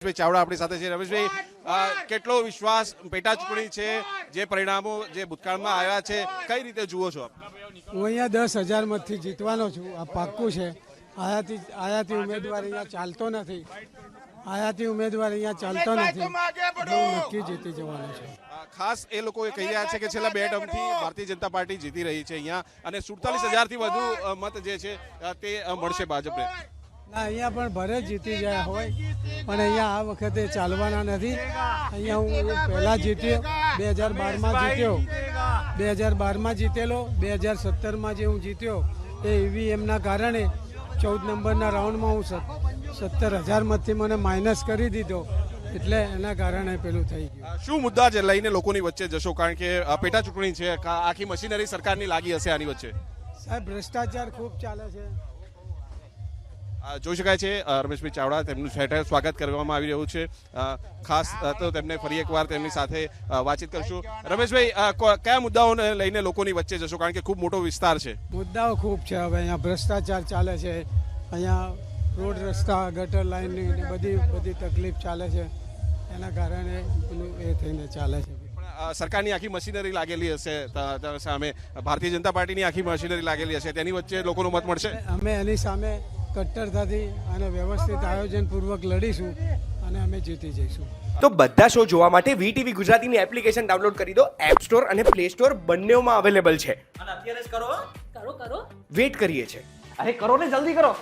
ચાવડા આપણી સાથે છે। રમેશભાઈ, કેટલો વિશ્વાસ પેટા ચૂંટણી છે, જે પરિણામો જે ભૂતકાળમાં આવ્યા છે, કઈ રીતે જુઓ છો આપ? હું અહીંયા 10,000 મતથી જીતવાનો છું, આ પાક્કું છે। આયાથી ઉમેદવાર અહીંયા ચાલતો નથી, હું નક્કી જીતી જવાનો છું। ખાસ એ લોકો કહી રહ્યા છે કે છેલ્લા 2 ટર્મથી ભારતીય જનતા પાર્ટી જીતી રહી છે અહીંયા, અને 47,000થી વધુ મત જે છે તે મળશે ભાજપને। ના, અહીંયા પણ ભલે જીતી જાય હોય, પણ અહીંયા આ વખતે ચાલવાના નથી। અહીંયા હું પહેલાં જીત્યો, 2012માં જીત્યો, 2012માં જીતેલો, 2017માં જે હું જીત્યો એ ઈવીએમના કારણે 14 નંબરના રાઉન્ડમાં હું 17,000 મતથી મને માઇનસ કરી દીધો, એટલે એના કારણે પેલું થઈ ગયું। શું મુદ્દા છે લઈને લોકોની વચ્ચે જશો, કારણ કે પેટા ચૂંટણી છે, આખી મશીનરી સરકારની લાગી હશે આની વચ્ચે? સાહેબ, ભ્રષ્ટાચાર ખૂબ ચાલે છે। જોઈ શકાય છે રમેશભાઈ ચાવડા, તેમનું સ્વાગત કરવામાં આવી રહ્યું છે। ખાસ તો તેમને ફરી એકવાર તેમની સાથે વાતચીત કરશું। રમેશભાઈ, કયા મુદ્દાઓને લઈને લોકોની વચ્ચે જશો, કારણ કે ખૂબ મોટો વિસ્તાર છે? મુદ્દાઓ ખૂબ છે। હવે અહીંયા ભ્રષ્ટાચાર ચાલે છે, અહીંયા રોડ રસ્તા ગટર લાઈનની બધી તકલીફ ચાલે છે, એના કારણે પેલું એ થઈને ચાલે છે। સરકારની આખી મશીનરી લાગેલી હશે સામે, ભારતીય જનતા પાર્ટીની આખી મશીનરી લાગેલી હશે, તેની વચ્ચે લોકોનો મત મળશે? અમે એની સામે કટ્ટરતાથી અને વ્યવસ્થિત આયોજનપૂર્વક લડીશું અને અમે જીતી જઈશું। તો બધા શો જોવા માટે વીટીવી ગુજરાતીની એપ્લિકેશન ડાઉનલોડ કરી દો। એપ સ્ટોર અને પ્લે સ્ટોર બંનેમાં અવેલેબલ છે। અને અત્યારે જ કરો વેટ કરીએ છે? અરે કરો ને, જલ્દી કરો।